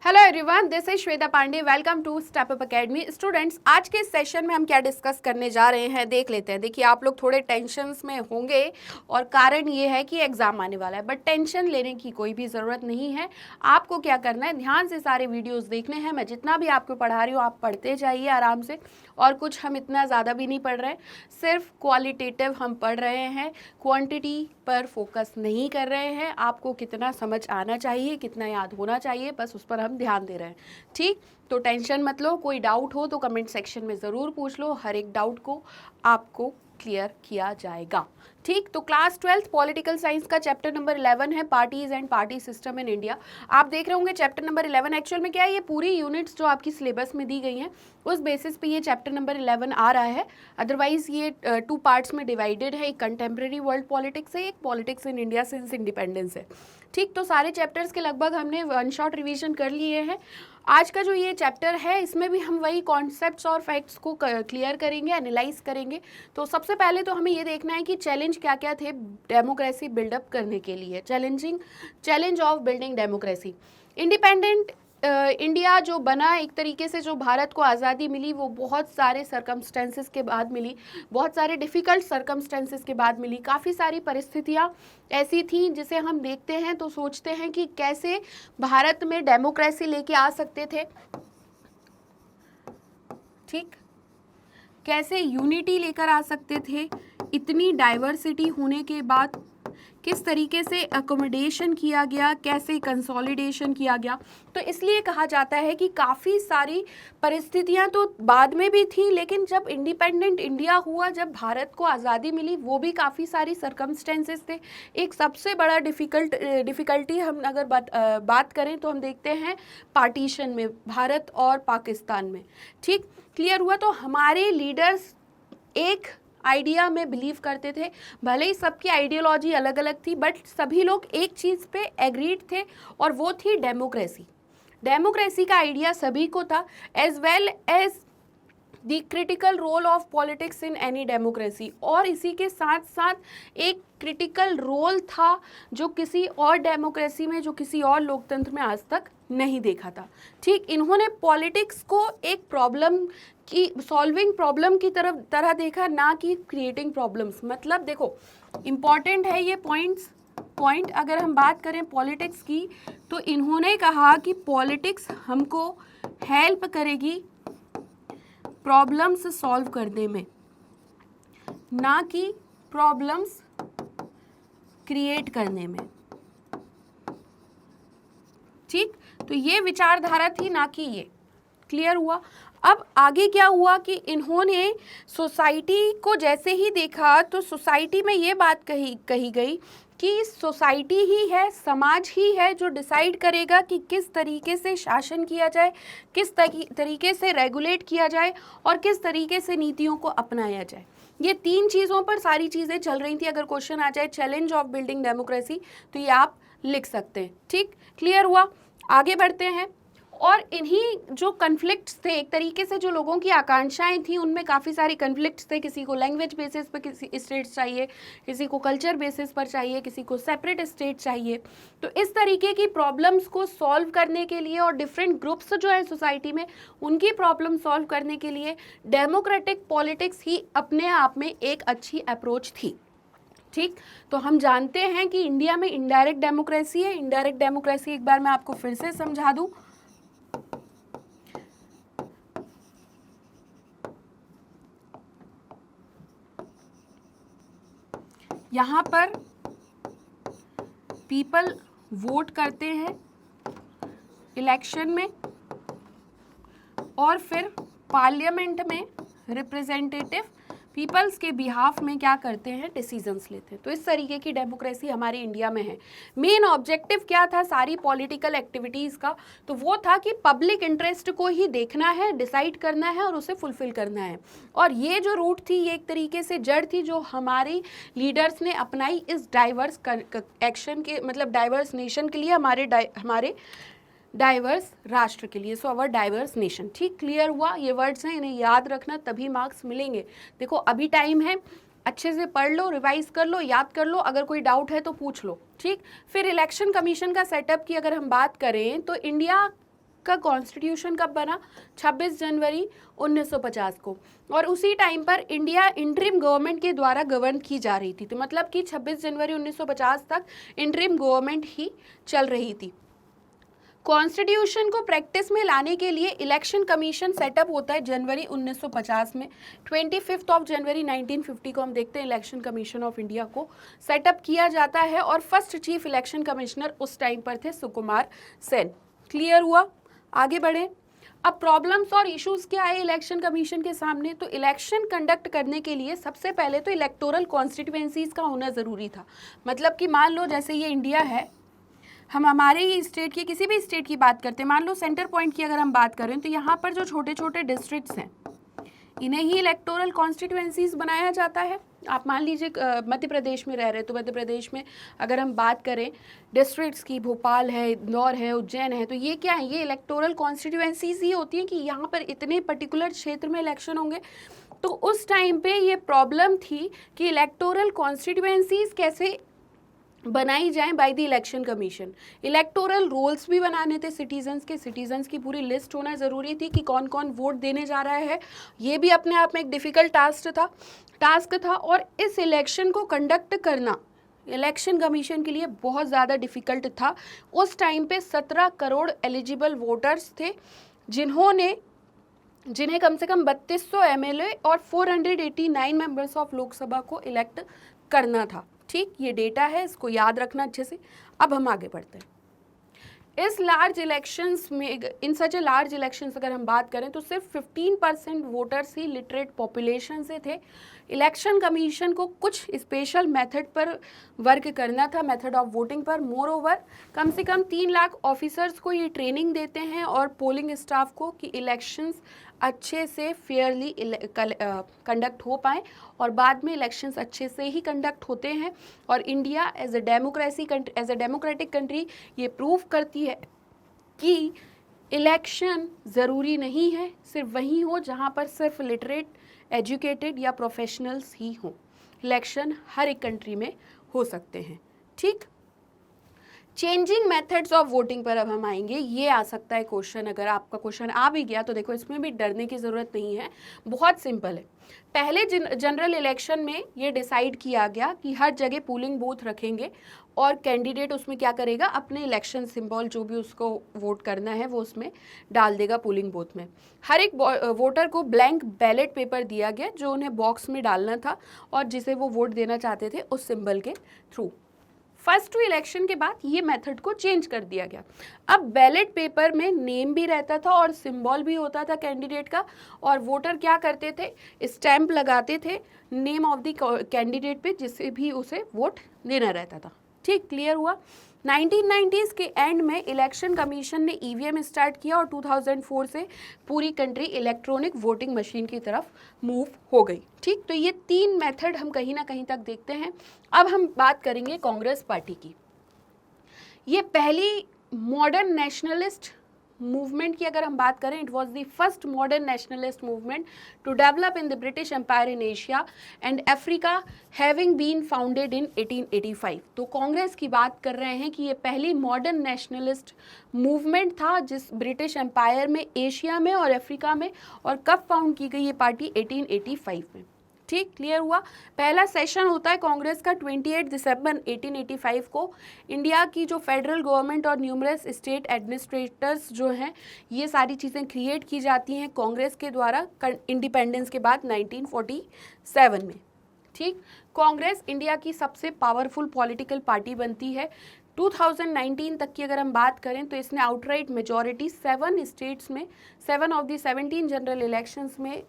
Hello everyone, this is Shweta Pandey. Welcome to step up academy. Students, आज के session में हम क्या डिस्कस करने जा रहे हैं देख लेते हैं। देखिए, आप लोग थोड़े टेंशन्स में होंगे और कारण ये है कि एग्जाम आने वाला है, बट टेंशन लेने की कोई भी ज़रूरत नहीं है। आपको क्या करना है, ध्यान से सारे वीडियोस देखने हैं। मैं जितना भी आपको पढ़ा रही हूँ आप पढ़ते जाइए आराम से, और कुछ हम इतना ज़्यादा भी नहीं पढ़ रहे हैं, सिर्फ क्वालिटेटिव हम पढ़ रहे हैं, क्वांटिटी पर फोकस नहीं कर रहे हैं। आपको कितना समझ आना चाहिए, कितना याद होना चाहिए, बस उस पर हम ध्यान दे रहे हैं। ठीक, तो टेंशन मत लो। कोई डाउट हो तो कमेंट सेक्शन में ज़रूर पूछ लो, हर एक डाउट को आपको क्लियर किया जाएगा। ठीक, तो क्लास 12th पॉलिटिकल साइंस का चैप्टर नंबर 11 है, parties and party system in India. आप देख रहे होंगे चैप्टर नंबर 11 एक्चुअल में क्या है, ये पूरी यूनिट्स जो आपकी सिलेबस में दी गई हैं उस बेसिस पे ये चैप्टर नंबर 11 आ रहा है। अदरवाइज ये 2 पार्ट्स में डिवाइडेड है, एक कंटेम्प्रेरी वर्ल्ड पॉलिटिक्स है, एक politics in India since independence है। ठीक, तो सारे चैप्टर्स के लगभग हमने वन शॉट रिवीजन कर लिए हैं। आज का जो ये चैप्टर है इसमें भी हम वही कॉन्सेप्ट्स और फैक्ट्स को क्लियर करेंगे, एनालाइज करेंगे। तो सबसे पहले तो हमें ये देखना है कि चैलेंज क्या क्या थे डेमोक्रेसी बिल्डअप करने के लिए। Challenge of building democracy. Independent India जो बना, एक तरीके से जो भारत को आज़ादी मिली, वो बहुत सारे सरकमस्टेंसेस के बाद मिली, बहुत सारे डिफ़िकल्ट सरकमस्टेंसेस के बाद मिली। काफ़ी सारी परिस्थितियाँ ऐसी थी जिसे हम देखते हैं तो सोचते हैं कि कैसे भारत में डेमोक्रेसी लेके आ सकते थे। ठीक, कैसे यूनिटी लेकर आ सकते थे इतनी डाइवर्सिटी होने के बाद, किस तरीके से अकोमोडेशन किया गया, कैसे कंसोलिडेशन किया गया। तो इसलिए कहा जाता है कि काफ़ी सारी परिस्थितियां तो बाद में भी थी, लेकिन जब इंडिपेंडेंट इंडिया हुआ, जब भारत को आज़ादी मिली, वो भी काफ़ी सारी सरकमस्टेंसेस थे। एक सबसे बड़ा डिफ़िकल्टी हम अगर बात करें तो हम देखते हैं पार्टीशन में, भारत और पाकिस्तान में। ठीक, क्लियर हुआ। तो हमारे लीडर्स एक आइडिया में बिलीव करते थे, भले ही सबकी आइडियोलॉजी अलग अलग थी, बट सभी लोग एक चीज़ पे एग्रीड थे और वो थी डेमोक्रेसी। डेमोक्रेसी का आइडिया सभी को था, as well as the critical role of politics in any democracy. और इसी के साथ साथ एक क्रिटिकल रोल था जो किसी और डेमोक्रेसी में, जो किसी और लोकतंत्र में आज तक नहीं देखा था। ठीक, इन्होंने पॉलिटिक्स को एक प्रॉब्लम की, सॉल्विंग प्रॉब्लम की तरह देखा, ना कि क्रिएटिंग प्रॉब्लम्स। मतलब देखो, इम्पॉर्टेंट है ये पॉइंट अगर हम बात करें पॉलिटिक्स की, तो इन्होंने कहा कि पॉलिटिक्स हमको हेल्प करेगी प्रॉब्लम्स सॉल्व करने में, ना कि प्रॉब्लम्स क्रिएट करने में। ठीक, तो ये विचारधारा थी, ना कि ये। क्लियर हुआ। अब आगे क्या हुआ कि इन्होंने सोसाइटी को जैसे ही देखा तो सोसाइटी में ये बात कही गई कि सोसाइटी ही है, समाज ही है जो डिसाइड करेगा कि किस तरीके से शासन किया जाए, किस तरीके से रेगुलेट किया जाए और किस तरीके से नीतियों को अपनाया जाए। ये 3 चीज़ों पर सारी चीज़ें चल रही थी। अगर क्वेश्चन आ जाए चैलेंज ऑफ बिल्डिंग डेमोक्रेसी तो ये आप लिख सकते हैं। ठीक, क्लियर हुआ। आगे बढ़ते हैं। और इन्हीं जो कन्फ्लिक्ट्स थे, एक तरीके से जो लोगों की आकांक्षाएं थी, उनमें काफ़ी सारे कन्फ्लिक्ट्स थे। किसी को लैंग्वेज बेसिस पर किसी स्टेट्स चाहिए, किसी को कल्चर बेसिस पर चाहिए, किसी को सेपरेट स्टेट चाहिए। तो इस तरीके की प्रॉब्लम्स को सॉल्व करने के लिए और डिफरेंट ग्रुप्स जो है सोसाइटी में, उनकी प्रॉब्लम सॉल्व करने के लिए डेमोक्रेटिक पॉलिटिक्स ही अपने आप में एक अच्छी अप्रोच थी। ठीक, तो हम जानते हैं कि इंडिया में इनडायरेक्ट डेमोक्रेसी है। इनडायरेक्ट डेमोक्रेसी एक बार मैं आपको फिर से समझा दूं। यहाँ पर पीपल वोट करते हैं इलेक्शन में और फिर पार्लियामेंट में रिप्रेजेंटेटिव पीपल्स के बिहाफ में क्या करते हैं, डिसीजंस लेते हैं। तो इस तरीके की डेमोक्रेसी हमारे इंडिया में है। मेन ऑब्जेक्टिव क्या था सारी पॉलिटिकल एक्टिविटीज़ का, तो वो था कि पब्लिक इंटरेस्ट को ही देखना है, डिसाइड करना है और उसे फुलफिल करना है। और ये जो रूट थी, ये एक तरीके से जड़ थी जो हमारी लीडर्स ने अपनाई इस डाइवर्स एक्शन के, मतलब डाइवर्स नेशन के लिए, हमारे डाइवर्स राष्ट्र के लिए। सो अवर डाइवर्स नेशन। ठीक, क्लियर हुआ। ये वर्ड्स हैं, इन्हें याद रखना, तभी मार्क्स मिलेंगे। देखो, अभी टाइम है, अच्छे से पढ़ लो, रिवाइज कर लो, याद कर लो, अगर कोई डाउट है तो पूछ लो। ठीक, फिर इलेक्शन कमीशन का सेटअप की अगर हम बात करें तो इंडिया का कॉन्स्टिट्यूशन कब बना? 26 जनवरी 1950 को। और उसी टाइम पर इंडिया इंटरिम गवर्नमेंट के द्वारा गवर्न की जा रही थी। तो मतलब कि 26 जनवरी 1950 तक इंटरिम गवर्नमेंट ही चल रही थी। कॉन्स्टिट्यूशन को प्रैक्टिस में लाने के लिए इलेक्शन कमीशन सेटअप होता है जनवरी 1950 में। 25 जनवरी 1950 को हम देखते हैं इलेक्शन कमीशन ऑफ इंडिया को सेटअप किया जाता है और फर्स्ट चीफ इलेक्शन कमिश्नर उस टाइम पर थे सुकुमार सेन। क्लियर हुआ? आगे बढ़े। अब प्रॉब्लम्स और इश्यूज क्या आए इलेक्शन कमीशन के सामने? तो इलेक्शन कंडक्ट करने के लिए सबसे पहले तो इलेक्टोरल कॉन्स्टिट्यूएंसीज का होना ज़रूरी था। मतलब कि मान लो जैसे ये इंडिया है, हम हमारे ही स्टेट की किसी भी स्टेट की बात करते हैं, मान लो सेंटर पॉइंट की अगर हम बात करें तो यहाँ पर जो छोटे छोटे डिस्ट्रिक्ट्स हैं इन्हें ही इलेक्टोरल कॉन्स्टिट्यूएंसीज बनाया जाता है। आप मान लीजिए मध्य प्रदेश में रह रहे हैं तो मध्य प्रदेश में अगर हम बात करें डिस्ट्रिक्ट्स की, भोपाल है, इंदौर है, उज्जैन है, तो ये क्या है? ये इलेक्टोरल कॉन्स्टिट्यूएंसीज ही होती हैं कि यहाँ पर इतने पर्टिकुलर क्षेत्र में इलेक्शन होंगे। तो उस टाइम पे ये प्रॉब्लम थी कि इलेक्टोरल कॉन्स्टिट्यूएंसीज कैसे बनाई जाएं by the election commission. Electoral rolls भी बनाने थे सिटीजन्स की पूरी लिस्ट होना ज़रूरी थी कि कौन कौन वोट देने जा रहा है। ये भी अपने आप में एक डिफ़िकल्ट टास्क था और इस इलेक्शन को कंडक्ट करना इलेक्शन कमीशन के लिए बहुत ज़्यादा डिफ़िकल्ट था। उस टाइम पे 17 करोड़ एलिजिबल वोटर्स थे जिन्हें कम से कम 3200 MLA और 489 मेंबर्स ऑफ लोकसभा को इलेक्ट करना था। ठीक, ये डेटा है, इसको याद रखना अच्छे से। अब हम आगे बढ़ते हैं। इस लार्ज इलेक्शंस में, इन सच ए लार्ज इलेक्शंस अगर हम बात करें तो सिर्फ 15% वोटर्स ही लिटरेट पॉपुलेशन से थे। इलेक्शन कमीशन को कुछ स्पेशल मेथड पर वर्क करना था, मेथड ऑफ वोटिंग पर। मोर ओवर कम से कम 3 लाख ऑफिसर्स को ये ट्रेनिंग देते हैं और पोलिंग स्टाफ को कि इलेक्शंस अच्छे से फेयरली कंडक्ट हो पाएँ और बाद में इलेक्शंस अच्छे से ही कंडक्ट होते हैं। और India as a democratic country ये प्रूव करती है कि इलेक्शन ज़रूरी नहीं है सिर्फ वहीं हो जहाँ पर सिर्फ लिटरेट, एजुकेटेड या प्रोफेशनल्स ही हों। इलेक्शन हर एक कंट्री में हो सकते हैं। ठीक, चेंजिंग मेथड्स ऑफ वोटिंग पर अब हम आएंगे। ये आ सकता है क्वेश्चन, अगर आपका क्वेश्चन आ भी गया तो देखो इसमें भी डरने की ज़रूरत नहीं है, बहुत सिंपल है। पहले जनरल इलेक्शन में ये डिसाइड किया गया कि हर जगह पोलिंग बूथ रखेंगे और कैंडिडेट उसमें क्या करेगा, अपने इलेक्शन सिंबल जो भी उसको वोट करना है वो उसमें डाल देगा पोलिंग बूथ में। हर एक वोटर को ब्लैंक बैलेट पेपर दिया गया जो उन्हें बॉक्स में डालना था और जिसे वो वोट देना चाहते थे उस सिंबल के थ्रू। फर्स्ट इलेक्शन के बाद ये मेथड को चेंज कर दिया गया। अब बैलेट पेपर में नेम भी रहता था और सिंबल भी होता था कैंडिडेट का, और वोटर क्या करते थे, स्टैंप लगाते थे नेम ऑफ द कैंडिडेट पे जिससे भी उसे वोट देना रहता था। ठीक, क्लियर हुआ? 1990s के एंड में इलेक्शन कमीशन ने EVM स्टार्ट किया और 2004 से पूरी कंट्री इलेक्ट्रॉनिक वोटिंग मशीन की तरफ मूव हो गई। ठीक, तो ये 3 मेथड हम कहीं ना कहीं तक देखते हैं। अब हम बात करेंगे कांग्रेस पार्टी की। ये पहली मॉडर्न नेशनलिस्ट मूवमेंट की अगर हम बात करें, it was the first modern nationalist movement to develop in the British empire in Asia and Africa, having been founded in 1885। तो कांग्रेस की बात कर रहे हैं कि ये पहली मॉडर्न नेशनलिस्ट मूवमेंट था जिस ब्रिटिश एम्पायर में, एशिया में और अफ्रीका में, और कब फाउंड की गई ये पार्टी? 1885 में। ठीक, क्लियर हुआ? पहला सेशन होता है कांग्रेस का 28 दिसंबर 1885 को। इंडिया की जो फेडरल गवर्नमेंट और न्यूमरस स्टेट एडमिनिस्ट्रेटर्स जो हैं, ये सारी चीज़ें क्रिएट की जाती हैं कांग्रेस के द्वारा इंडिपेंडेंस के बाद 1947 में। ठीक, कांग्रेस इंडिया की सबसे पावरफुल पॉलिटिकल पार्टी बनती है। 2019 तक की अगर हम बात करें तो इसने आउटराइट मेजॉरिटी 7 स्टेट्स में, 7 ऑफ द 17 जनरल इलेक्शंस में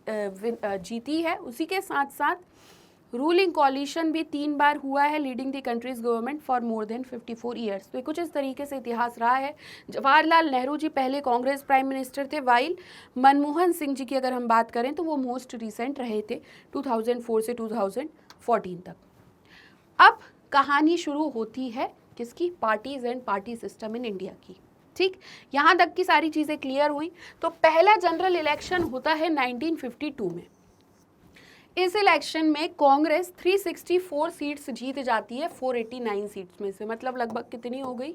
जीती है। उसी के साथ साथ रूलिंग कॉलिशन भी 3 बार हुआ है, leading the countries government for more than 54 years. तो कुछ इस तरीके से इतिहास रहा है। जवाहरलाल नेहरू जी पहले कांग्रेस प्राइम मिनिस्टर थे, वाइल मनमोहन सिंह जी की अगर हम बात करें तो वो मोस्ट रिसेंट रहे थे 2004 से 2014 तक। अब कहानी शुरू होती है किसकी? Parties and party system in India की। ठीक, यहाँ तक की सारी चीज़ें क्लियर हुई। तो पहला जनरल इलेक्शन होता है 1952 में। इस इलेक्शन में कांग्रेस 364 सीट्स जीत जाती है 489 सीट्स में से। मतलब लगभग कितनी हो गई?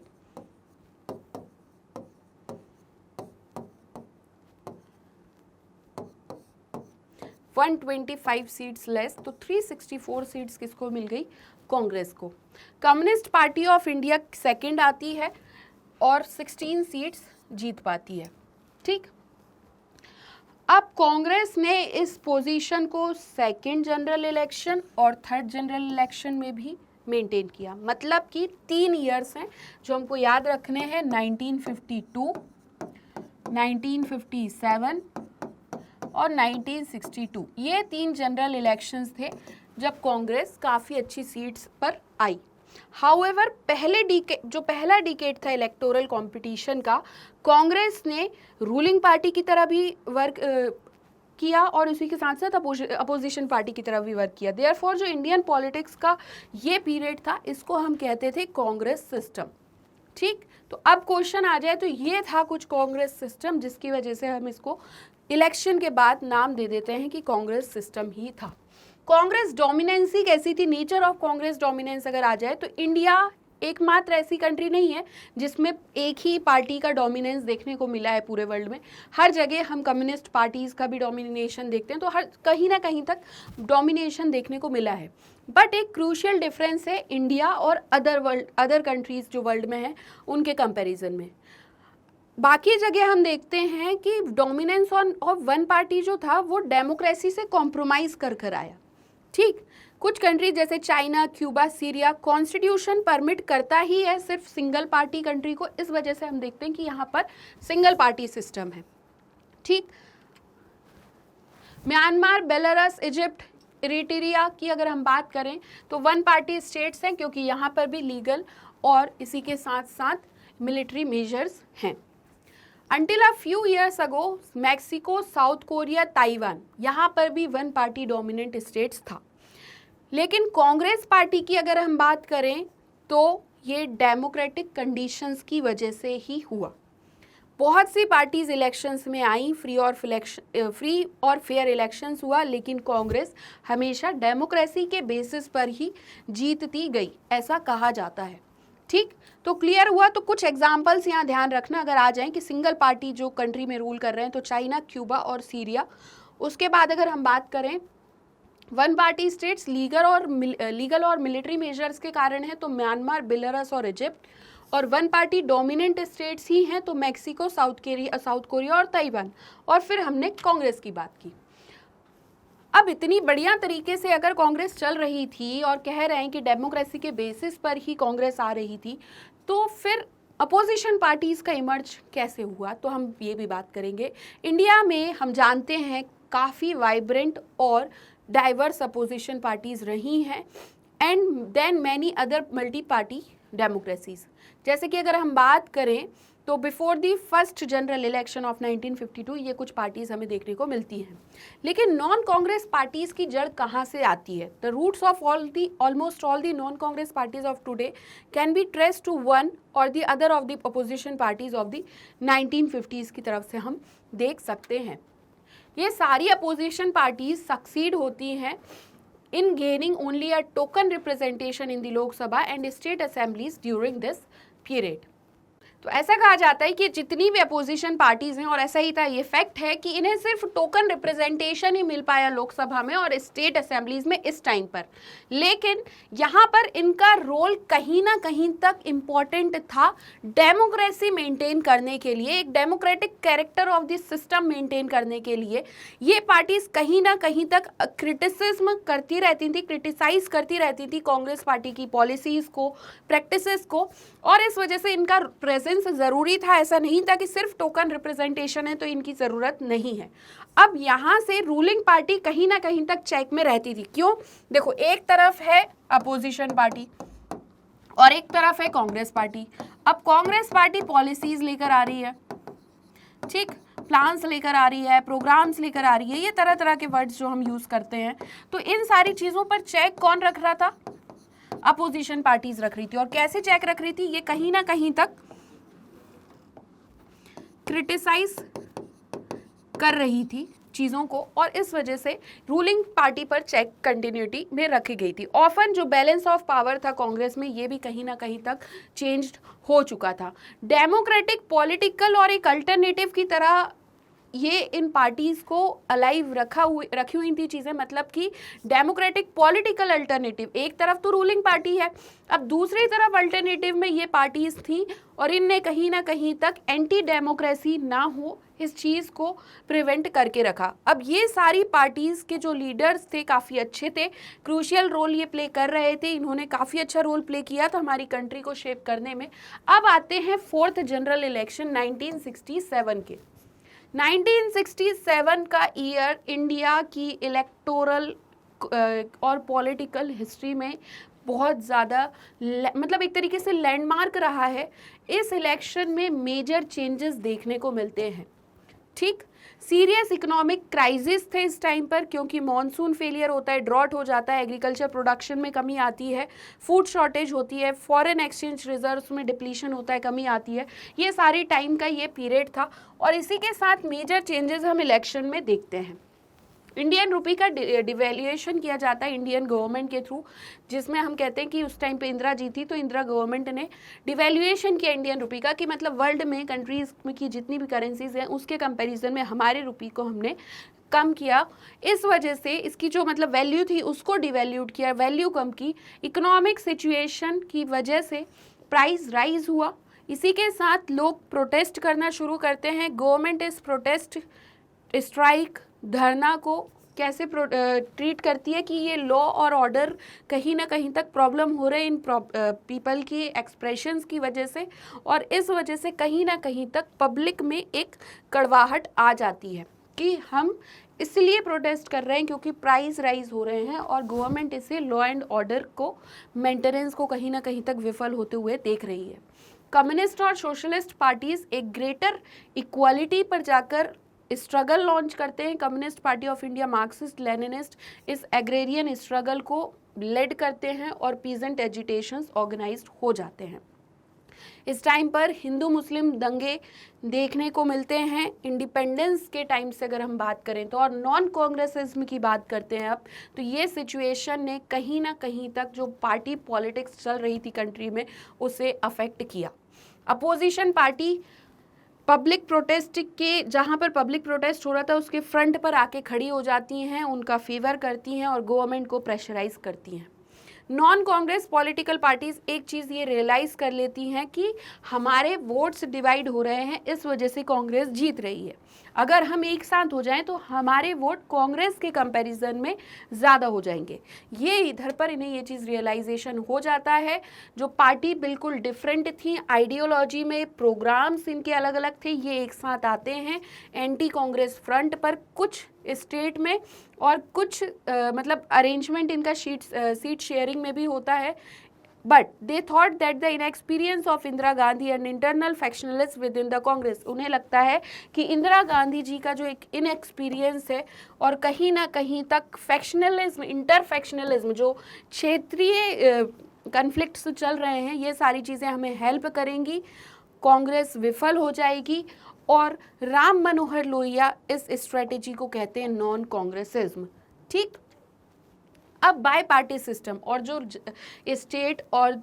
125 सीट्स लेस, तो 364 सीट्स किसको मिल गई? कांग्रेस को। Communist party of India second आती है और 16 सीट्स जीत पाती है। ठीक, अब कांग्रेस ने इस पोजीशन को सेकंड जनरल इलेक्शन और थर्ड जनरल इलेक्शन में भी मेंटेन किया। मतलब कि 3 ईयर्स हैं जो हमको याद रखने हैं, 1952, 1957 और 1962। ये 3 जनरल इलेक्शंस थे जब कांग्रेस काफ़ी अच्छी सीट्स पर आई। हाउएवर जो पहला डिकेड था इलेक्टोरल कंपटीशन का, कांग्रेस ने रूलिंग पार्टी की तरह भी वर्क किया और उसी के साथ साथ अपोजिशन पार्टी की तरफ भी वर्क किया। देयरफॉर जो इंडियन पॉलिटिक्स का ये पीरियड था, इसको हम कहते थे कांग्रेस सिस्टम। ठीक, तो अब क्वेश्चन आ जाए तो ये था कुछ कांग्रेस सिस्टम, जिसकी वजह से हम इसको इलेक्शन के बाद नाम दे देते हैं कि कांग्रेस सिस्टम ही था। कांग्रेस डोमिनेंसी कैसी थी? नेचर ऑफ कांग्रेस डोमिनेंस अगर आ जाए तो इंडिया एकमात्र ऐसी कंट्री नहीं है जिसमें एक ही पार्टी का डोमिनेंस देखने को मिला है पूरे वर्ल्ड में। हर जगह हम कम्युनिस्ट पार्टीज का भी डोमिनेशन देखते हैं, तो हर कहीं ना कहीं तक डोमिनेशन देखने को मिला है। बट एक क्रूशियल डिफरेंस है इंडिया और अदर कंट्रीज जो वर्ल्ड में है उनके कंपैरिजन में। बाकी जगह हम देखते हैं कि डोमिनेंस ऑफ वन पार्टी जो था वो डेमोक्रेसी से कॉम्प्रोमाइज कर आया। ठीक, कुछ कंट्री जैसे China, Cuba, Syria constitution permit करता ही है सिर्फ सिंगल पार्टी कंट्री को। इस वजह से हम देखते हैं कि यहाँ पर सिंगल पार्टी सिस्टम है। ठीक, म्यांमार, बेलारूस, इजिप्ट, इरिट्रिया की अगर हम बात करें तो वन पार्टी स्टेट्स हैं, क्योंकि यहाँ पर भी लीगल और इसी के साथ साथ मिलिट्री मेजर्स हैं। Until a few years ago, Mexico, south Korea, Taiwan, यहाँ पर भी वन पार्टी डोमिनेंट स्टेट्स था। लेकिन कांग्रेस पार्टी की अगर हम बात करें तो ये डेमोक्रेटिक कंडीशंस की वजह से ही हुआ। बहुत सी पार्टीज इलेक्शंस में आई, फ्री और फेयर इलेक्शंस हुआ, लेकिन कांग्रेस हमेशा डेमोक्रेसी के बेसिस पर ही जीतती गई, ऐसा कहा जाता है। ठीक, तो क्लियर हुआ। तो कुछ एग्जाम्पल्स यहाँ ध्यान रखना अगर आ जाएं कि सिंगल पार्टी जो कंट्री में रूल कर रहे हैं, तो चाइना, क्यूबा और सीरिया। उसके बाद अगर हम बात करें वन पार्टी स्टेट्स लीगल और मिलिट्री मेजर्स के कारण है, तो म्यांमार, बेलारूस और इजिप्ट। और वन पार्टी डोमिनेंट स्टेट्स ही हैं तो मैक्सिको, साउथ कोरिया और ताइवान। और फिर हमने कांग्रेस की बात की। अब इतनी बढ़िया तरीके से अगर कांग्रेस चल रही थी और कह रहे हैं कि डेमोक्रेसी के बेसिस पर ही कांग्रेस आ रही थी, तो फिर अपोजिशन पार्टीज का इमर्ज कैसे हुआ, तो हम ये भी बात करेंगे। इंडिया में हम जानते हैं काफ़ी वाइब्रेंट और डाइवर्स अपोजिशन पार्टीज रही हैं, and then many other multi party democracies. जैसे कि अगर हम बात करें तो before the first general election of 1952 ये कुछ पार्टीज हमें देखने को मिलती हैं। लेकिन नॉन कांग्रेस पार्टीज की जड़ कहाँ से आती है? The roots of almost all the non Congress parties of today can be traced to one or the other of the opposition parties of the 1950s की तरफ से हम देख सकते हैं। ये सारी अपोजिशन पार्टीज सक्सीड होती हैं in gaining only a token representation in the Lok Sabha and state assemblies during this period. तो ऐसा कहा जाता है कि जितनी भी अपोजिशन पार्टीज हैं, और ऐसा ही था, ये फैक्ट है कि इन्हें सिर्फ टोकन रिप्रेजेंटेशन ही मिल पाया लोकसभा में और स्टेट असेंबलीज में इस टाइम पर। लेकिन यहाँ पर इनका रोल कहीं ना कहीं तक इम्पॉर्टेंट था डेमोक्रेसी मेंटेन करने के लिए, एक democratic character of this system maintain करने के लिए। ये पार्टीज कहीं ना कहीं तक क्रिटिसिज्म करती रहती थी, क्रिटिसाइज करती रहती थी कांग्रेस पार्टी की पॉलिसीज को, प्रैक्टिसेस को, और इस वजह से इनका प्रेजेंस जरूरी था। ऐसा नहीं था कि सिर्फ टोकन रिप्रेजेंटेशन है तो इनकी जरूरत नहीं है। अब यहाँ से रूलिंग पार्टी कहीं ना कहीं तक चेक में रहती थी। क्यों? देखो, एक तरफ है अपोजिशन पार्टी और एक तरफ है कांग्रेस पार्टी। अब कांग्रेस पार्टी पॉलिसीज लेकर आ रही है, ठीक, प्लान्स लेकर आ रही है, प्रोग्राम्स लेकर आ रही है, ये तरह तरह के वर्ड्स जो हम यूज करते हैं। तो इन सारी चीजों पर चेक कौन रख रहा था? अपोजिशन पार्टीज रख रही थी। और कैसे चेक रख रही थी? ये कहीं ना कहीं तक क्रिटिसाइज कर रही थी चीज़ों को, और इस वजह से रूलिंग पार्टी पर चेक कंटिन्यूटी में रखी गई थी। ऑफन जो बैलेंस ऑफ पावर था कांग्रेस में, ये भी कहीं ना कहीं तक चेंज्ड हो चुका था। डेमोक्रेटिक, पॉलिटिकल और एक अल्टरनेटिव की तरह ये इन पार्टीज को अलाइव रखी हुई थी चीज़ें, मतलब कि डेमोक्रेटिक पॉलिटिकल अल्टरनेटिव। एक तरफ तो रूलिंग पार्टी है, अब दूसरी तरफ अल्टरनेटिव में ये पार्टीज थी, और इनने कहीं ना कहीं तक एंटी डेमोक्रेसी ना हो इस चीज़ को प्रिवेंट करके रखा। अब ये सारी पार्टीज़ के जो लीडर्स थे काफ़ी अच्छे थे, क्रूशियल रोल ये प्ले कर रहे थे, इन्होंने काफ़ी अच्छा रोल प्ले किया था हमारी कंट्री को शेप करने में। अब आते हैं 4th जनरल इलेक्शन 1967 के। 1967 का ईयर इंडिया की इलेक्टोरल और पॉलिटिकल हिस्ट्री में बहुत ज़्यादा मतलब एक तरीके से लैंडमार्क रहा है। इस इलेक्शन में मेजर चेंजेस देखने को मिलते हैं। ठीक, सीरियस इकोनॉमिक क्राइसिस थे इस टाइम पर, क्योंकि मॉनसून फेलियर होता है, ड्रॉट हो जाता है, एग्रीकल्चर प्रोडक्शन में कमी आती है, फूड शॉर्टेज होती है, फॉरेन एक्सचेंज रिजर्व्स में डिप्लीशन होता है, कमी आती है। ये सारी टाइम का ये पीरियड था, और इसी के साथ मेजर चेंजेस हम इलेक्शन में देखते हैं। इंडियन रुपी का डिवैल्यूएशन किया जाता है इंडियन गवर्नमेंट के थ्रू, जिसमें हम कहते हैं कि उस टाइम पे इंदिरा जी थी, तो इंदिरा गवर्नमेंट ने डिवैल्यूएशन किया इंडियन रुपी का, कि मतलब वर्ल्ड में कंट्रीज में की जितनी भी करेंसीज हैं उसके कंपैरिजन में हमारे रुपी को हमने कम किया। इस वजह से इसकी जो मतलब वैल्यू थी उसको डिवैल्यूट किया, वैल्यू कम की। इकोनॉमिक सिचुएशन की वजह से प्राइस राइज हुआ। इसी के साथ लोग प्रोटेस्ट करना शुरू करते हैं। गवर्नमेंट इस प्रोटेस्ट, स्ट्राइक, धरना को कैसे ट्रीट करती है कि ये लॉ और ऑर्डर कहीं ना कहीं तक प्रॉब्लम हो रहे इन पीपल की एक्सप्रेशंस की वजह से, और इस वजह से कहीं ना कहीं तक पब्लिक में एक कड़वाहट आ जाती है कि हम इसलिए प्रोटेस्ट कर रहे हैं क्योंकि प्राइस राइज हो रहे हैं, और गवर्नमेंट इसे लॉ एंड ऑर्डर को मेंटेनेंस को कहीं ना कहीं तक विफल होते हुए देख रही है। कम्युनिस्ट और सोशलिस्ट पार्टीज एक ग्रेटर इक्वालिटी पर जाकर स्ट्रगल लॉन्च करते हैं। Communist party of India, Marxist Leninist इस एग्रेरियन स्ट्रगल को लेड करते हैं और पीजेंट एजिटेशंस ऑर्गेनाइज्ड हो जाते हैं। इस टाइम पर हिंदू मुस्लिम दंगे देखने को मिलते हैं। इंडिपेंडेंस के टाइम से अगर हम बात करें तो, और नॉन कांग्रेसिज्म की बात करते हैं अब, तो ये सिचुएशन ने कहीं ना कहीं तक जो पार्टी पॉलिटिक्स चल रही थी कंट्री में उसे अफेक्ट किया। अपोजिशन पार्टी पब्लिक प्रोटेस्ट के, जहाँ पर पब्लिक प्रोटेस्ट हो रहा था उसके फ्रंट पर आके खड़ी हो जाती हैं, उनका फेवर करती हैं और गवर्नमेंट को प्रेशराइज करती हैं। नॉन कांग्रेस पॉलिटिकल पार्टीज एक चीज़ ये रियलाइज़ कर लेती हैं कि हमारे वोट्स डिवाइड हो रहे हैं, इस वजह से कांग्रेस जीत रही है। अगर हम एक साथ हो जाएं तो हमारे वोट कांग्रेस के कंपैरिजन में ज़्यादा हो जाएंगे। ये इधर पर इन्हें ये चीज़ रियलाइजेशन हो जाता है। जो पार्टी बिल्कुल डिफरेंट थी, आइडियोलॉजी में प्रोग्राम्स इनके अलग अलग थे, ये एक साथ आते हैं एंटी कांग्रेस फ्रंट पर कुछ स्टेट में, और कुछ मतलब अरेंजमेंट इनका सीट शेयरिंग में भी होता है। But they thought that the inexperience of Indira Gandhi and internal factionalism with in the Congress, उन्हें लगता है कि इंदिरा गांधी जी का जो एक इनएक्सपीरियंस है और कहीं ना कहीं तक फैक्शनलिज्म, इंटरफैक्शनलिज्म, जो क्षेत्रीय कन्फ्लिक्ट्स चल रहे हैं, ये सारी चीज़ें हमें हेल्प करेंगी। कांग्रेस विफल हो जाएगी, और राम मनोहर लोहिया इस स्ट्रेटेजी को कहते हैं नॉन कांग्रेसिज्म। ठीक, अब बाय पार्टी सिस्टम और जो स्टेट और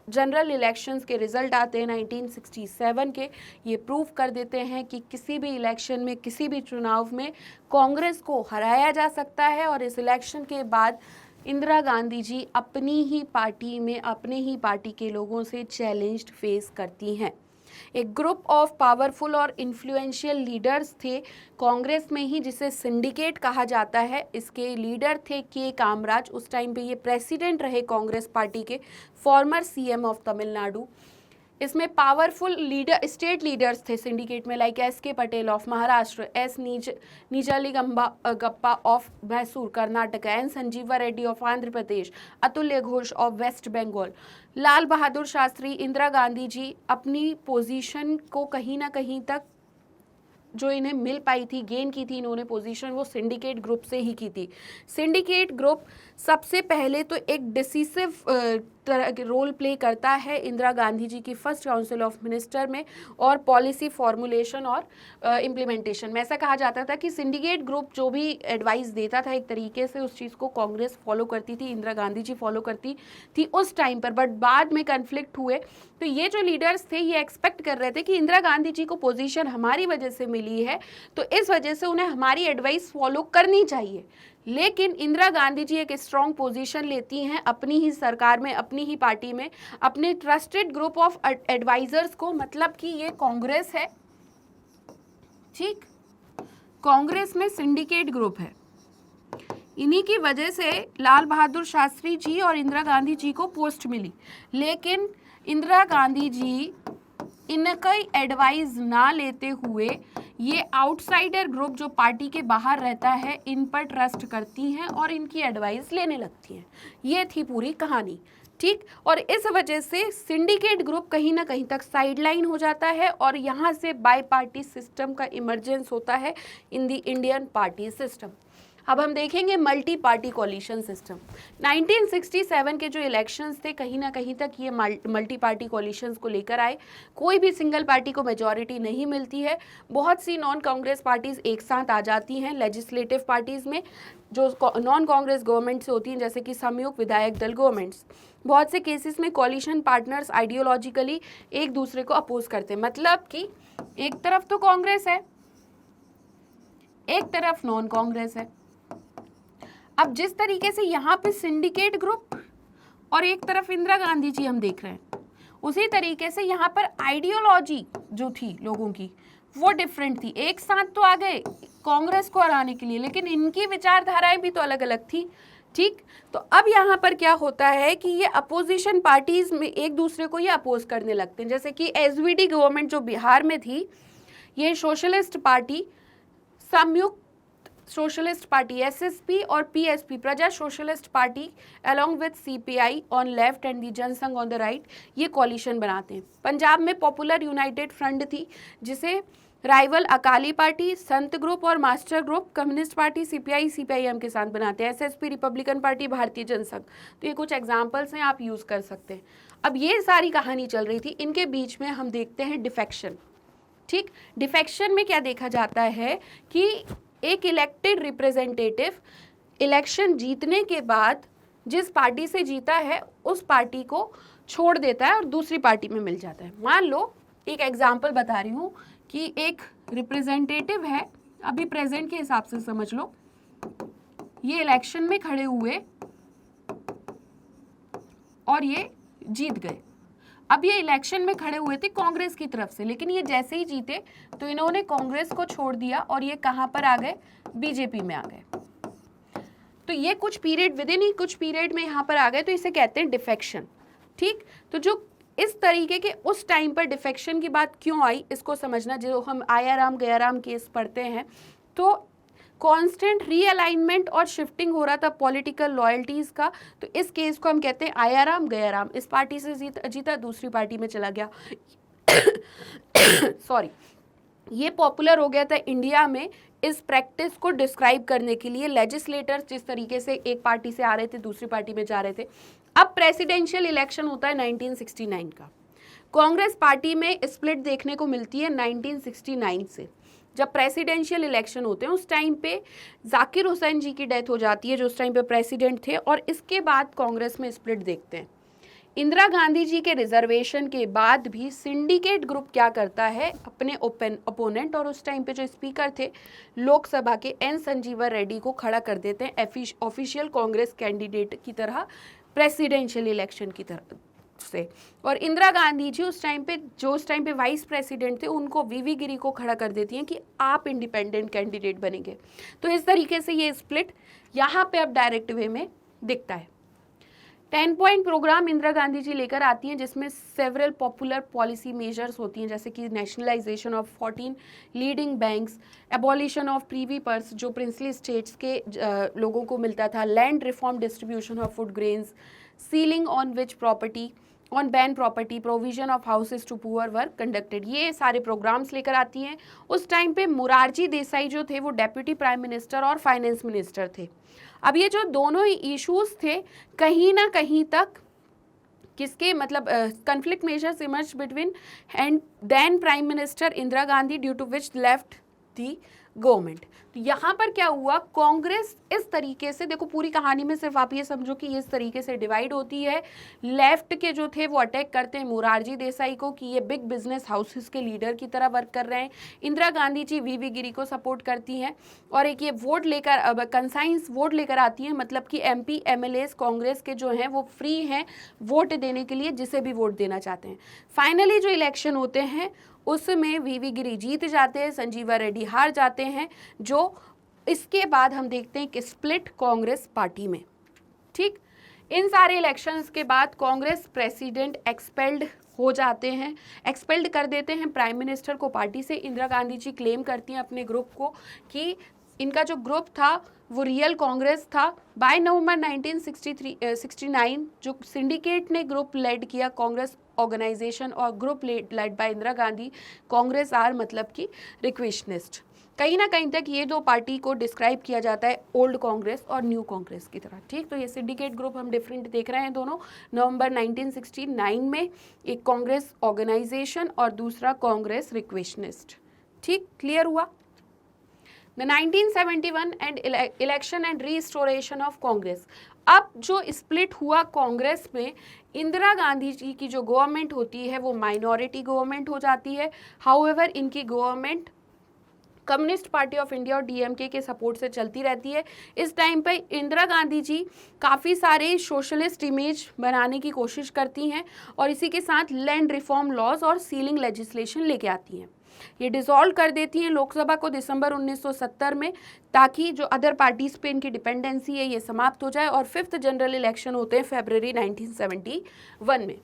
जनरल इलेक्शंस के रिजल्ट आते हैं 1967 के, ये प्रूव कर देते हैं कि किसी भी इलेक्शन में, किसी भी चुनाव में कांग्रेस को हराया जा सकता है। और इस इलेक्शन के बाद इंदिरा गांधी जी अपनी ही पार्टी में, अपने ही पार्टी के लोगों से चैलेंज फेस करती हैं। एक ग्रुप ऑफ पावरफुल और इन्फ्लुएंशियल लीडर्स थे कांग्रेस में ही, जिसे सिंडिकेट कहा जाता है। इसके लीडर थे के कामराज, उस टाइम पे ये प्रेसिडेंट रहे कांग्रेस पार्टी के, फॉर्मर सीएम ऑफ तमिलनाडु। इसमें पावरफुल लीडर, स्टेट लीडर्स थे सिंडिकेट में, like S K. Patel of Maharashtra, S. Nijalingappa of Mysore Karnataka, N. Sanjiva Reddy of Andhra Pradesh, Atulya Ghosh of West Bengal. Lal Bahadur Shastri, Indira Gandhi ji अपनी पोजीशन को कहीं ना कहीं तक जो इन्हें मिल पाई थी, गेन की थी इन्होंने पोजीशन, वो सिंडिकेट ग्रुप से ही की थी। सिंडिकेट ग्रुप सबसे पहले तो एक डिसिसिव रोल प्ले करता है इंदिरा गांधी जी की फर्स्ट काउंसिल ऑफ मिनिस्टर में और पॉलिसी फॉर्मुलेशन और इम्प्लीमेंटेशन में। ऐसा कहा जाता था कि सिंडिकेट ग्रुप जो भी एडवाइस देता था एक तरीके से उस चीज़ को कांग्रेस फॉलो करती थी, इंदिरा गांधी जी फॉलो करती थी उस टाइम पर, बट बाद में कन्फ्लिक्ट हुए तो ये जो लीडर्स थे ये एक्सपेक्ट कर रहे थे कि इंदिरा गांधी जी को पोजीशन हमारी वजह से मिली है तो इस वजह से उन्हें हमारी एडवाइस फॉलो करनी चाहिए। लेकिन इंदिरा गांधी जी एक स्ट्रॉन्ग पोजीशन लेती हैं अपनी ही सरकार में, अपनी ही पार्टी में, अपने ट्रस्टेड ग्रुप ऑफ एडवाइजर्स को, मतलब कि ये कांग्रेस है, ठीक, कांग्रेस में सिंडिकेट ग्रुप है, इन्हीं की वजह से लाल बहादुर शास्त्री जी और इंदिरा गांधी जी को पोस्ट मिली। लेकिन इंदिरा गांधी जी इनका एडवाइस ना लेते हुए ये आउटसाइडर ग्रुप जो पार्टी के बाहर रहता है इन पर ट्रस्ट करती हैं और इनकी एडवाइस लेने लगती हैं। ये थी पूरी कहानी, ठीक। और इस वजह से सिंडिकेट ग्रुप कहीं ना कहीं तक साइडलाइन हो जाता है और यहाँ से बाई पार्टी सिस्टम का इमरजेंस होता है in the Indian party system. अब हम देखेंगे मल्टी पार्टी कोलिशन सिस्टम। 1967 के जो इलेक्शंस थे कहीं ना कहीं तक ये मल्टी पार्टी कोलिशंस को लेकर आए। कोई भी सिंगल पार्टी को मेजॉरिटी नहीं मिलती है, बहुत सी नॉन कांग्रेस पार्टीज एक साथ आ जाती हैं लेजिस्लेटिव पार्टीज में जो नॉन कांग्रेस गवर्नमेंट से होती हैं, जैसे कि संयुक्त विधायक दल गवर्नमेंट्स। बहुत से केसेस में कोलिशन पार्टनर्स आइडियोलॉजिकली एक दूसरे को अपोज करते हैं, मतलब कि एक तरफ तो कांग्रेस है, एक तरफ नॉन कांग्रेस है। अब जिस तरीके से यहाँ पे सिंडिकेट ग्रुप और एक तरफ इंदिरा गांधी जी हम देख रहे हैं, उसी तरीके से यहाँ पर आइडियोलॉजी जो थी लोगों की वो डिफरेंट थी। एक साथ तो आ गए कांग्रेस को हराने के लिए, लेकिन इनकी विचारधाराएं भी तो अलग अलग थी, ठीक। तो अब यहाँ पर क्या होता है कि ये अपोजिशन पार्टीज में एक दूसरे को ये अपोज करने लगते हैं। जैसे कि एसवीडी गवर्नमेंट जो बिहार में थी, ये socialist party, Samyukta socialist party SSP और PSP Praja socialist party along with CPI on left and the Jansangh on the right, ये कोलिशन बनाते हैं। पंजाब में पॉपुलर यूनाइटेड फ्रंट थी जिसे rival Akali party, Sant group और master group communist party CPI CPIM के साथ बनाते हैं। एसएसपी रिपब्लिकन पार्टी, भारतीय जनसंघ। तो ये कुछ एग्जाम्पल्स हैं, आप यूज कर सकते हैं। अब ये सारी कहानी चल रही थी, इनके बीच में हम देखते हैं डिफेक्शन, ठीक। डिफेक्शन में क्या देखा जाता है कि एक इलेक्टेड रिप्रेजेंटेटिव इलेक्शन जीतने के बाद जिस पार्टी से जीता है उस पार्टी को छोड़ देता है और दूसरी पार्टी में मिल जाता है। मान लो एक एग्जांपल बता रही हूँ कि एक रिप्रेजेंटेटिव है, अभी प्रेजेंट के हिसाब से समझ लो, ये इलेक्शन में खड़े हुए और ये जीत गए। अब ये इलेक्शन में खड़े हुए थे कांग्रेस की तरफ से, लेकिन ये जैसे ही जीते तो इन्होंने कांग्रेस को छोड़ दिया और ये कहां पर आ गए, बीजेपी में आ गए। तो ये कुछ पीरियड विद इन ही कुछ पीरियड में यहाँ पर आ गए, तो इसे कहते हैं डिफेक्शन, ठीक। तो जो इस तरीके के उस टाइम पर डिफेक्शन की बात क्यों आई, इसको समझना। जो हम आयाराम गयाराम केस पढ़ते हैं तो कांस्टेंट रीअलाइनमेंट और शिफ्टिंग हो रहा था पॉलिटिकल लॉयल्टीज का, तो इस केस को हम कहते हैं आयाराम गयाराम। इस पार्टी से जीता दूसरी पार्टी में चला गया सॉरी। ये पॉपुलर हो गया था इंडिया में इस प्रैक्टिस को डिस्क्राइब करने के लिए। लेजिस्लेटर्स जिस तरीके से एक पार्टी से आ रहे थे दूसरी पार्टी में जा रहे थे। अब प्रेसिडेंशियल इलेक्शन होता है 1969 का। कांग्रेस पार्टी में स्प्लिट देखने को मिलती है 1969 से। जब प्रेसिडेंशियल इलेक्शन होते हैं उस टाइम पे जाकिर हुसैन जी की डेथ हो जाती है जो उस टाइम पे प्रेसिडेंट थे, और इसके बाद कांग्रेस में स्प्लिट देखते हैं। इंदिरा गांधी जी के रिजर्वेशन के बाद भी सिंडिकेट ग्रुप क्या करता है, अपने ओपोनेंट और उस टाइम पे जो स्पीकर थे लोकसभा के एन संजीवा रेड्डी को खड़ा कर देते हैं ऑफिशियल कांग्रेस कैंडिडेट की तरह प्रेसिडेंशियल इलेक्शन की तरह से। और इंदिरा गांधी जी उस टाइम पे वाइस प्रेसिडेंट थे उनको वीवी गिरी को खड़ा कर देती हैं कि आप इंडिपेंडेंट कैंडिडेट बनेंगे। तो इस तरीके से ये स्प्लिट यहाँ पे अब डायरेक्ट वे में दिखता है। 10 पॉइंट प्रोग्राम इंदिरा गांधी जी लेकर आती हैं जिसमें सेवरल पॉपुलर पॉलिसी मेजर्स होती हैं, जैसे कि nationalisation of 14 leading banks, abolition of privy purse जो प्रिंसली स्टेट्स के लोगों को मिलता था, land reform, distribution of food grains, ceiling on which property, on ban property, provision of houses to poor work conducted. ये सारे प्रोग्राम्स लेकर आती हैं। उस टाइम पे मोरारजी देसाई जो थे वो डेप्यूटी प्राइम मिनिस्टर और फाइनेंस मिनिस्टर थे। अब ये जो दोनों इश्यूज थे कहीं ना कहीं तक किसके मतलब conflict measures emerge between and then prime minister Indira Gandhi due to which left the government. तो यहाँ पर क्या हुआ, कांग्रेस इस तरीके से, देखो पूरी कहानी में सिर्फ आप ये समझो कि इस तरीके से डिवाइड होती है। लेफ्ट के जो थे वो अटैक करते हैं मोरारजी देसाई को कि ये बिग बिजनेस हाउसेस के लीडर की तरह वर्क कर रहे हैं। इंदिरा गांधी जी वीवी गिरी को सपोर्ट करती हैं और एक ये वोट लेकर कंसाइंस वोट लेकर आती हैं, मतलब कि MP MLAs कांग्रेस के जो हैं वो फ्री हैं वोट देने के लिए, जिसे भी वोट देना चाहते हैं। फाइनली जो इलेक्शन होते हैं उसमें वीवी गिरी जीत जाते हैं, संजीवा रेड्डी हार जाते हैं, जो इसके बाद हम देखते हैं कि स्प्लिट कांग्रेस पार्टी में। ठीक, इन सारे इलेक्शंस के बाद कांग्रेस प्रेसिडेंट एक्सपेल्ड हो जाते हैं, एक्सपेल्ड कर देते हैं प्राइम मिनिस्टर को पार्टी से। इंदिरा गांधी जी क्लेम करती हैं अपने ग्रुप को कि इनका जो ग्रुप था वो रियल कांग्रेस था। बाय नवंबर 1969 जो सिंडिकेट ने ग्रुप लेड किया कांग्रेस ऑर्गेनाइजेशन और group led by Indira Gandhi, Congress R मतलब कि रिक्वेशनिस्ट। कहीं ना कहीं तक ये दो पार्टी को डिस्क्राइब किया जाता है ओल्ड कांग्रेस और न्यू कांग्रेस की तरह। ठीक, तो ये सिंडिकेट ग्रुप हम डिफरेंट देख रहे हैं दोनों। नवंबर 1969 में एक कांग्रेस ऑर्गेनाइजेशन और दूसरा कांग्रेस रिक्वेशनिस्ट। ठीक, क्लियर हुआ। The 1971 and election and restoration of Congress. अब जो स्प्लिट हुआ कांग्रेस में, इंदिरा गांधी जी की जो गवर्नमेंट होती है वो माइनॉरिटी गवर्नमेंट हो जाती है। हाउएवर इनकी government communist party of India और DMK के सपोर्ट से चलती रहती है। इस टाइम पे इंदिरा गांधी जी काफ़ी सारे सोशलिस्ट इमेज बनाने की कोशिश करती हैं और इसी के साथ लैंड रिफॉर्म लॉज और सीलिंग लेजिस्लेशन लेके आती हैं। ये डिसॉल्व कर देती हैं लोकसभा को दिसंबर 1970 में, ताकि जो अदर पार्टीज पे इनकी डिपेंडेंसी है ये समाप्त हो जाए। और 5th जनरल इलेक्शन होते हैं फरवरी 1971 में।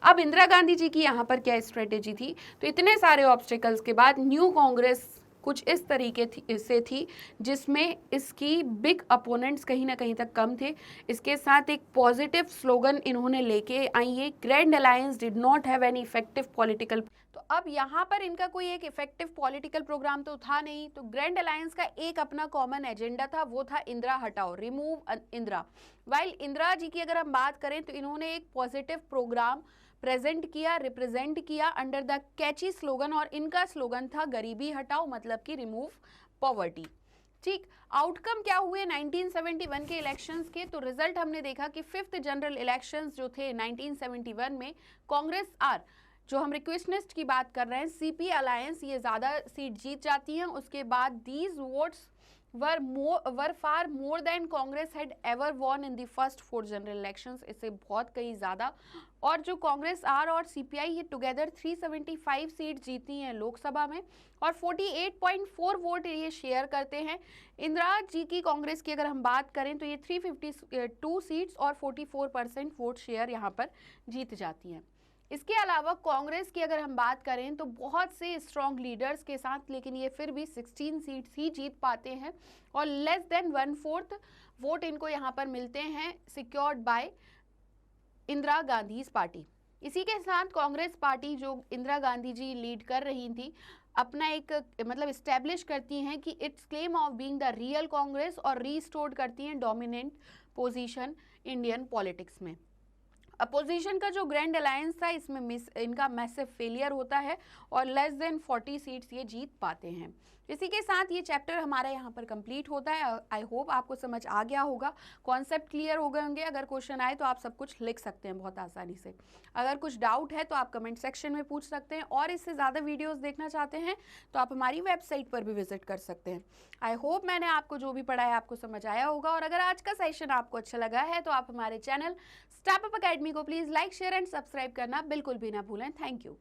अब इंदिरा गांधी जी की यहाँ पर क्या स्ट्रेटेजी थी, तो इतने सारे ऑब्स्टिकल्स के बाद न्यू कांग्रेस कुछ इस तरीके से थी जिसमें इसकी बिग अपोनेंट्स कहीं ना कहीं तक कम थे। इसके साथ एक पॉजिटिव स्लोगन इन्होंने लेके आई है, grand alliance did not have any effective political. तो अब यहाँ पर इनका कोई एक इफेक्टिव पॉलिटिकल प्रोग्राम तो था नहीं, तो ग्रैंड अलायंस का एक अपना कॉमन एजेंडा था, वो था इंदिरा हटाओ, रिमूव इंदिरा। वाइल इंदिरा जी की अगर हम बात करें तो इन्होंने एक पॉजिटिव प्रोग्राम प्रेजेंट किया, रिप्रेजेंट किया अंडर द कैची स्लोगन, और इनका स्लोगन था गरीबी हटाओ, मतलब कि रिमूव पॉवर्टी। ठीक, आउटकम क्या हुए 1971 के इलेक्शंस के, तो रिजल्ट हमने देखा कि 5th जनरल इलेक्शंस जो थे 1971 में कांग्रेस आर, जो हम रिक्वेशनिस्ट की बात कर रहे हैं, CP अलायंस, ये ज़्यादा सीट जीत जाती हैं। उसके बाद these votes were far more than Congress had ever won in the first 4 general elections, इससे बहुत कहीं ज़्यादा। और जो कांग्रेस आर और CPI ये टुगेदर 375 सीट जीती हैं लोकसभा में और 48.4 वोट ये शेयर करते हैं। इंदिरा जी की कांग्रेस की अगर हम बात करें तो ये 352 सीट्स और 44% वोट शेयर यहाँ पर जीत जाती हैं। इसके अलावा कांग्रेस की अगर हम बात करें तो बहुत से स्ट्रॉन्ग लीडर्स के साथ, लेकिन ये फिर भी 16 सीट्स ही जीत पाते हैं और लेस देन 1/4 वोट इनको यहाँ पर मिलते हैं secured by Indira Gandhi party. इसी के साथ कांग्रेस पार्टी जो इंदिरा गांधी जी लीड कर रही थी, अपना एक मतलब इस्टेब्लिश करती हैं कि it's claim of being the real Congress और रीस्टोर्ड करती हैं डोमिनेंट पोजीशन इंडियन पॉलिटिक्स में। अपोजिशन का जो ग्रैंड अलायंस था इसमें इनका मैसिव फेलियर होता है और लेस देन 40 सीट्स ये जीत पाते हैं। इसी के साथ ये चैप्टर हमारा यहाँ पर कंप्लीट होता है। आई होप आपको समझ आ गया होगा, कॉन्सेप्ट क्लियर हो गए होंगे। अगर क्वेश्चन आए तो आप सब कुछ लिख सकते हैं बहुत आसानी से। अगर कुछ डाउट है तो आप कमेंट सेक्शन में पूछ सकते हैं और इससे ज़्यादा वीडियोस देखना चाहते हैं तो आप हमारी वेबसाइट पर भी विजिट कर सकते हैं। आई होप मैंने आपको जो भी पढ़ाया आपको समझ आया होगा। और अगर आज का सेशन आपको अच्छा लगा है तो आप हमारे चैनल स्टेप अप अकेडमी को please like, share and subscribe करना बिल्कुल भी ना भूलें। Thank you.